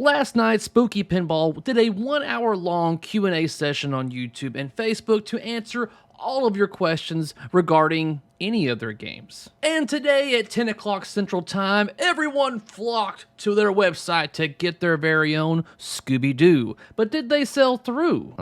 Last night, Spooky Pinball did a 1-hour-long Q&A session on YouTube and Facebook to answer all of your questions regarding any of their games. And today at 10 o'clock Central Time, everyone flocked to their website to get their very own Scooby Doo. But did they sell through?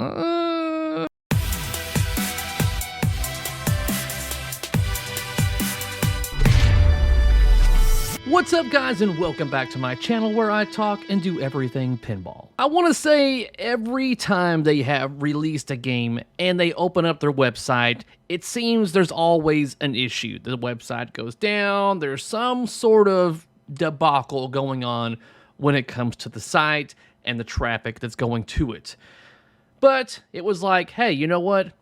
What's up, guys, and welcome back to my channel where I talk and do everything pinball. I want to say every time they have released a game and they open up their website, it seems there's always an issue. The website goes down, there's some sort of debacle going on when it comes to the site and the traffic that's going to it. But it was like, hey, you know what?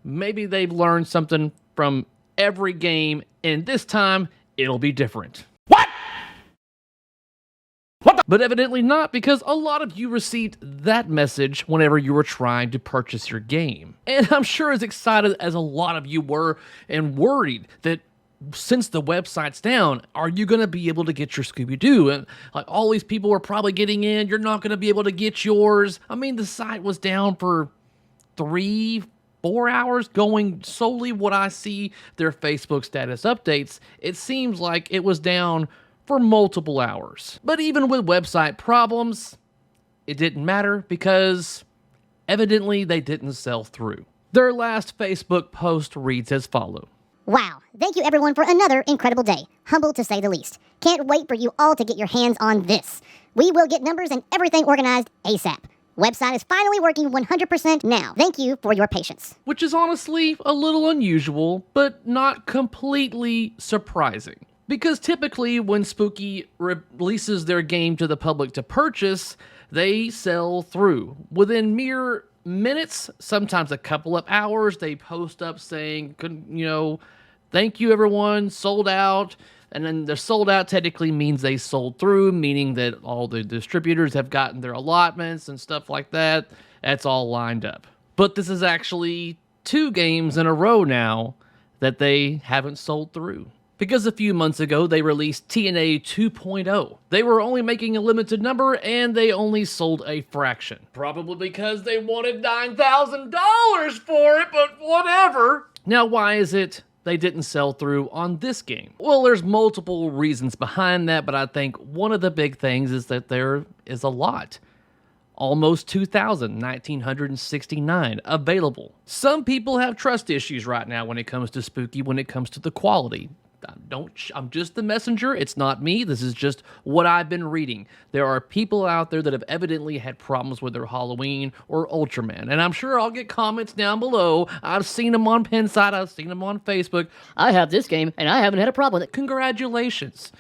Maybe they've learned something from every game, and this time it'll be different. But evidently not, because a lot of you received that message whenever you were trying to purchase your game. And I'm sure as excited as a lot of you were and worried that since the website's down, are you going to be able to get your Scooby Doo? And like all these people were probably getting in, you're not going to be able to get yours. I mean, the site was down for 3-4 hours, going solely what I see their Facebook status updates. It seems like it was down for multiple hours. But even with website problems, it didn't matter because evidently they didn't sell through. Their last Facebook post reads as follows. Wow, thank you everyone for another incredible day. Humble to say the least. Can't wait for you all to get your hands on this. We will get numbers and everything organized ASAP. Website is finally working 100% now. Thank you for your patience. Which is honestly a little unusual, but not completely surprising. Because typically when Spooky releases their game to the public to purchase, they sell through. Within mere minutes, sometimes a couple of hours, they post up saying, you know, thank you everyone, sold out. And then the sold out technically means they sold through, meaning that all the distributors have gotten their allotments and stuff like that. That's all lined up. But this is actually 2 games in a row now that they haven't sold through. Because a few months ago, they released TNA 2.0. They were only making a limited number, and they only sold a fraction. Probably because they wanted $9,000 for it, but whatever. Now, why is it they didn't sell through on this game? Well, there's multiple reasons behind that, but I think one of the big things is that there is a lot. Almost 2,000, 1,969 available. Some people have trust issues right now when it comes to Spooky, when it comes to the quality. I'm just the messenger. It's not me. This is just what I've been reading. There are people out there that have evidently had problems with their Halloween or Ultraman. And I'm sure I'll get comments down below. I've seen them on Pinside. I've seen them on Facebook. I have this game and I haven't had a problem with it. Congratulations.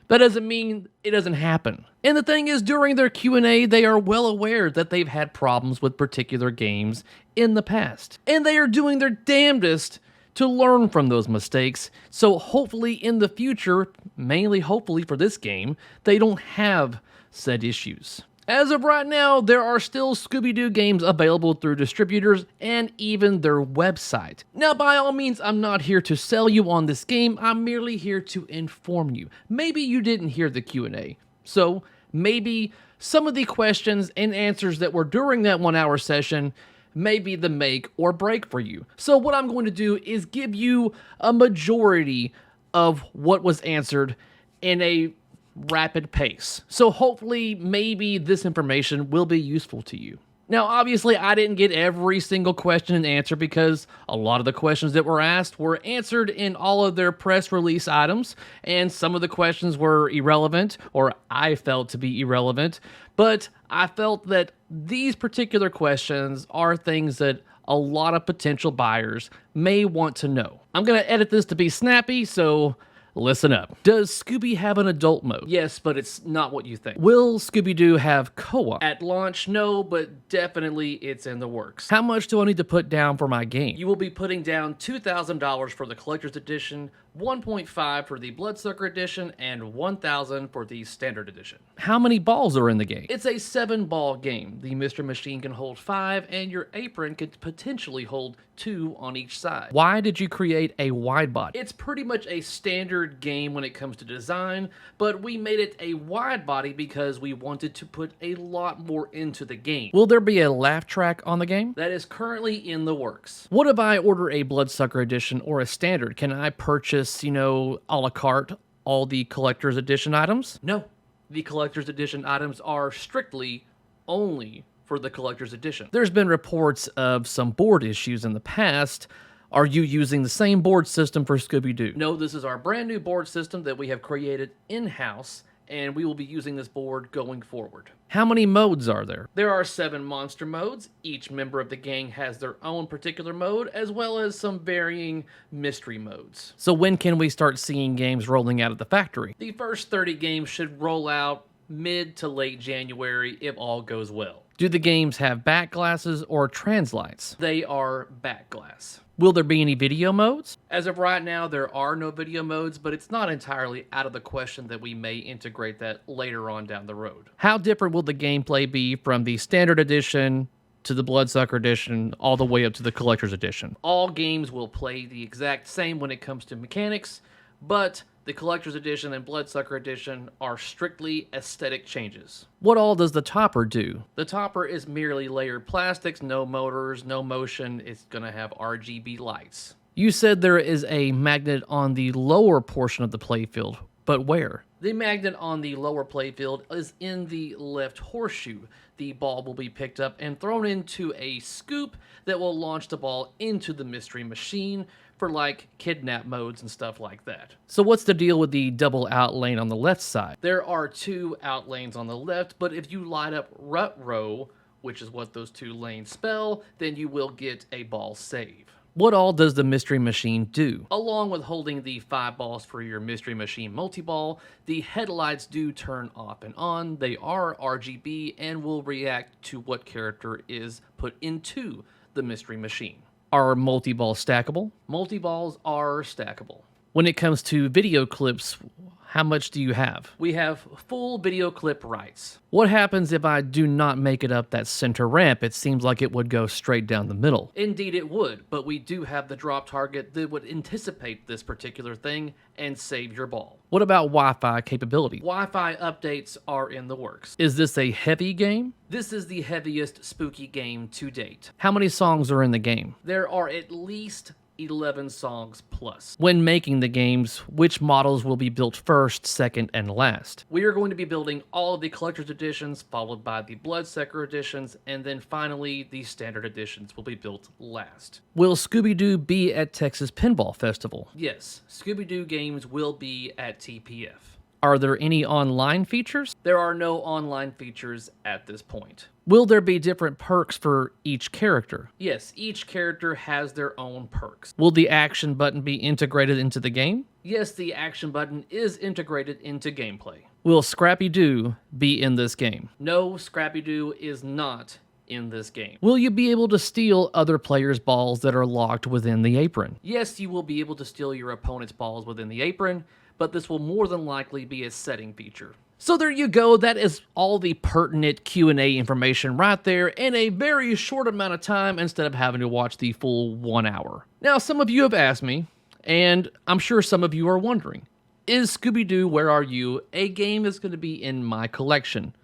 That doesn't mean it doesn't happen. And the thing is, during their Q&A, they are well aware that they've had problems with particular games in the past. And they are doing their damnedest to learn from those mistakes, so hopefully in the future, mainly hopefully for this game, they don't have said issues. As of right now, there are still Scooby Doo games available through distributors and even their website. Now, by all means, I'm not here to sell you on this game, I'm merely here to inform you. Maybe you didn't hear the Q&A, so maybe some of the questions and answers that were during that 1-hour session may be the make or break for you. So what I'm going to do is give you a majority of what was answered in a rapid pace. So hopefully maybe this information will be useful to you. Now, obviously, I didn't get every single question and answer because a lot of the questions that were asked were answered in all of their press release items, and some of the questions were irrelevant, or I felt to be irrelevant, but I felt that these particular questions are things that a lot of potential buyers may want to know. I'm going to edit this to be snappy, so listen up. Does Scooby have an adult mode? Yes, but it's not what you think. Will Scooby Doo have co-op? At launch, no, but definitely it's in the works. How much do I need to put down for my game? You will be putting down $2,000 for the collector's edition, 1.5 for the Bloodsucker Edition, and 1,000 for the Standard Edition. How many balls are in the game? It's a 7-ball game. The Mystery Machine can hold 5, and your apron could potentially hold 2 on each side. Why did you create a wide body? It's pretty much a standard game when it comes to design, but we made it a wide body because we wanted to put a lot more into the game. Will there be a laugh track on the game? That is currently in the works. What if I order a Bloodsucker Edition or a Standard? Can I purchase, a la carte, all the Collector's Edition items? No. The Collector's Edition items are strictly only for the Collector's Edition. There's been reports of some board issues in the past. Are you using the same board system for Scooby Doo? No, this is our brand new board system that we have created in-house, and we will be using this board going forward. How many modes are there? There are 7 monster modes. Each member of the gang has their own particular mode, as well as some varying mystery modes. So when can we start seeing games rolling out at the factory? The first 30 games should roll out mid to late January if all goes well. Do the games have back glasses or translights? They are back glass. Will there be any video modes? As of right now, there are no video modes, but it's not entirely out of the question that we may integrate that later on down the road. How different will the gameplay be from the Standard Edition to the Bloodsucker Edition, all the way up to the Collector's Edition? All games will play the exact same when it comes to mechanics, but the Collector's Edition and Bloodsucker Edition are strictly aesthetic changes. What all does the topper do? The topper is merely layered plastics, no motors, no motion. It's going to have RGB lights. You said there is a magnet on the lower portion of the playfield, but where? The magnet on the lower playfield is in the left horseshoe. The ball will be picked up and thrown into a scoop that will launch the ball into the Mystery Machine for like kidnap modes and stuff like that. So what's the deal with the double out lane on the left side? There are 2 out lanes on the left, but if you light up rut row, which is what those 2 lanes spell, then you will get a ball save. What all does the Mystery Machine do? Along with holding the 5 balls for your Mystery Machine multi-ball, the headlights do turn off and on. They are RGB and will react to what character is put into the Mystery Machine. Are multi-balls stackable? Multi-balls are stackable. When it comes to video clips, how much do you have? We have full video clip rights. What happens if I do not make it up that center ramp? It seems like it would go straight down the middle. Indeed it would, but we do have the drop target that would anticipate this particular thing and save your ball. What about Wi-Fi capability? Wi-Fi updates are in the works. Is this a heavy game? This is the heaviest spooky game to date. How many songs are in the game? There are at least 11 songs plus. When making the games, which models will be built first, second, and last? We are going to be building all of the Collector's Editions, followed by the Bloodsucker Editions, and then finally the Standard Editions will be built last. Will Scooby Doo be at Texas Pinball Festival? Yes, Scooby Doo games will be at TPF. Are there any online features? There are no online features at this point. Will there be different perks for each character? Yes, each character has their own perks. Will the action button be integrated into the game? Yes, the action button is integrated into gameplay. Will Scrappy Doo be in this game? No, Scrappy Doo is not in this game. Will you be able to steal other players' balls that are locked within the apron? Yes, you will be able to steal your opponent's balls within the apron, but this will more than likely be a setting feature. So there you go, that is all the pertinent Q&A information right there in a very short amount of time instead of having to watch the full 1 hour. Now, some of you have asked me, and I'm sure some of you are wondering, is Scooby Doo Where Are You a game that's going to be in my collection?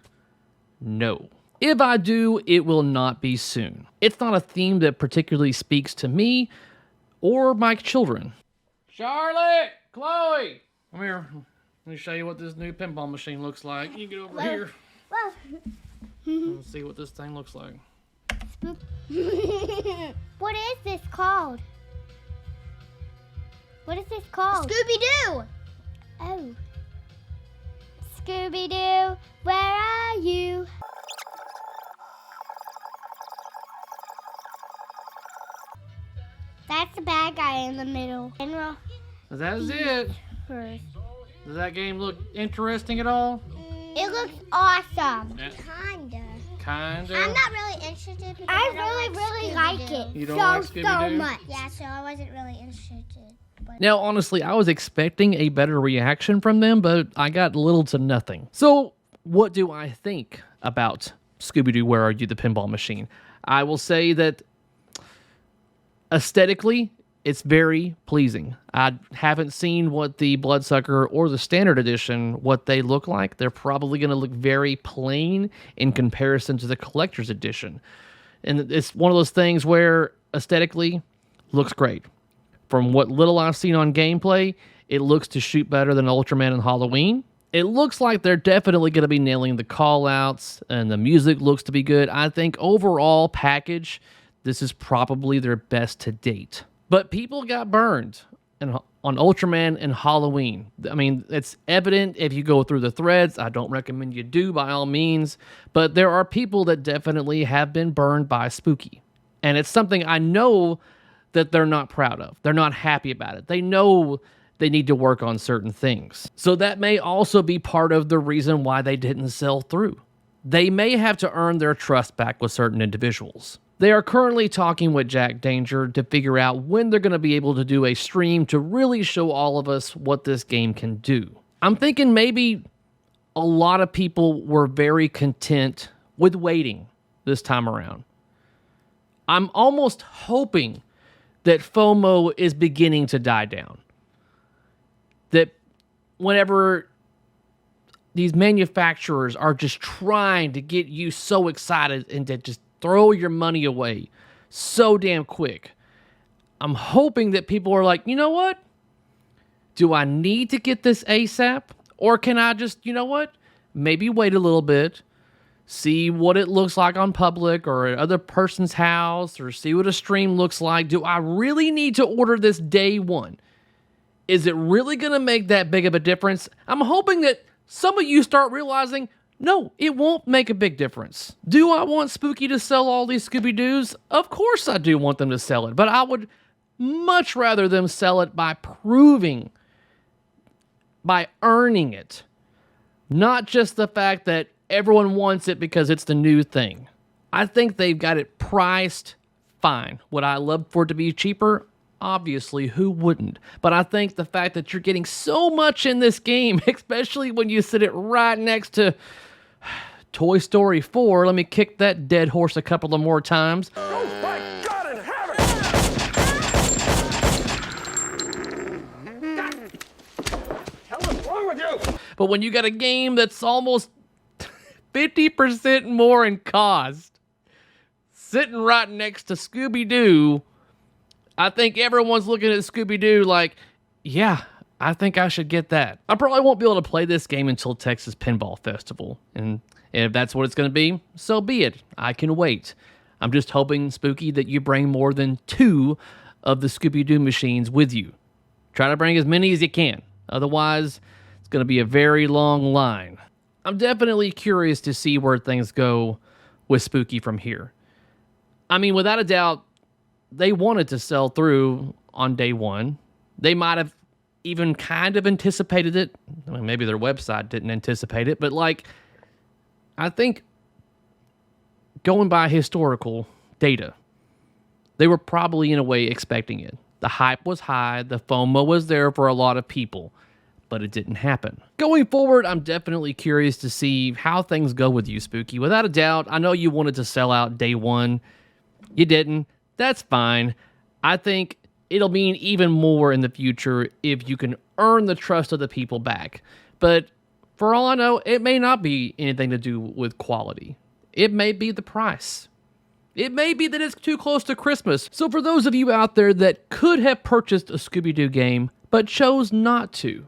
No. If I do, it will not be soon. It's not a theme that particularly speaks to me or my children. Charlotte! Chloe! Come here. Let me show you what this new pinball machine looks like. You get over here. Whoa. Let's see what this thing looks like. What is this called? What is this called? Scooby-Doo! Oh. Scooby-Doo, where are you? That's the bad guy in the middle. That's it. First. Does that game look interesting at all? It looks awesome. Yeah. Kinda. Kinda. I'm not really interested because I really like it. You don't like Scooby-Doo? So much. Yeah, so I wasn't really interested. Now, honestly, I was expecting a better reaction from them, but I got little to nothing. So, what do I think about Scooby Doo, Where Are You, the pinball machine? I will say that aesthetically, it's very pleasing. I haven't seen what the Bloodsucker or the Standard Edition, what they look like. They're probably going to look very plain in comparison to the Collector's Edition. And it's one of those things where aesthetically, looks great. From what little I've seen on gameplay, it looks to shoot better than Ultraman and Halloween. It looks like they're definitely going to be nailing the call-outs, and the music looks to be good. I think overall package, this is probably their best to date. But people got burned on Ultraman and Halloween. I mean, it's evident if you go through the threads. I don't recommend you do by all means. But there are people that definitely have been burned by Spooky. And it's something I know that they're not proud of. They're not happy about it. They know they need to work on certain things. So that may also be part of the reason why they didn't sell through. They may have to earn their trust back with certain individuals. They are currently talking with Jack Danger to figure out when they're going to be able to do a stream to really show all of us what this game can do. I'm thinking maybe a lot of people were very content with waiting this time around. I'm almost hoping that FOMO is beginning to die down. That whenever these manufacturers are just trying to get you so excited and to just throw your money away so damn quick, I'm hoping that people are like, you know what? Do I need to get this ASAP? Or can I just, you know what? Maybe wait a little bit, see what it looks like on public or at other person's house, or see what a stream looks like. Do I really need to order this day one? Is it really going to make that big of a difference? I'm hoping that some of you start realizing, no, it won't make a big difference. Do I want Spooky to sell all these Scooby-Doos? Of course I do want them to sell it, but I would much rather them sell it by proving, by earning it. Not just the fact that everyone wants it because it's the new thing. I think they've got it priced fine. Would I love for it to be cheaper? Obviously, who wouldn't? But I think the fact that you're getting so much in this game, especially when you sit it right next to Toy Story 4, let me kick that dead horse a couple of more times. Oh my God in heaven! Hell is wrong with you? But when you got a game that's almost 50% more in cost, sitting right next to Scooby Doo, I think everyone's looking at Scooby Doo like, yeah, I think I should get that. I probably won't be able to play this game until Texas Pinball Festival. And if that's what it's going to be, so be it. I can wait. I'm just hoping, Spooky, that you bring more than 2 of the Scooby Doo machines with you. Try to bring as many as you can. Otherwise, it's going to be a very long line. I'm definitely curious to see where things go with Spooky from here. I mean, without a doubt, they wanted to sell through on day one. They might have even kind of anticipated it. I mean, maybe their website didn't anticipate it, but I think going by historical data, they were probably in a way expecting it. The hype was high. The FOMO was there for a lot of people, but it didn't happen. Going forward, I'm definitely curious to see how things go with you, Spooky. Without a doubt, I know you wanted to sell out day one. You didn't. That's fine. I think it'll mean even more in the future if you can earn the trust of the people back. But for all I know, it may not be anything to do with quality. It may be the price. It may be that it's too close to Christmas. So for those of you out there that could have purchased a Scooby-Doo game but chose not to,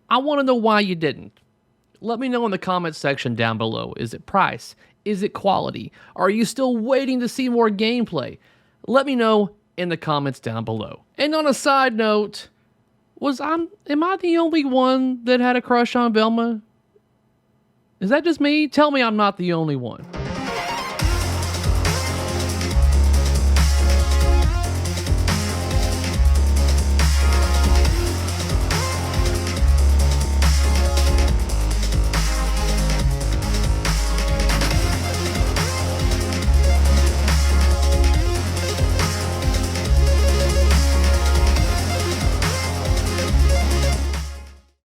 I want to know why you didn't. Let me know in the comments section down below. Is it price? Is it quality? Are you still waiting to see more gameplay? Let me know in the comments down below. And on a side note, am I the only one that had a crush on Velma? Is that just me? Tell me I'm not the only one.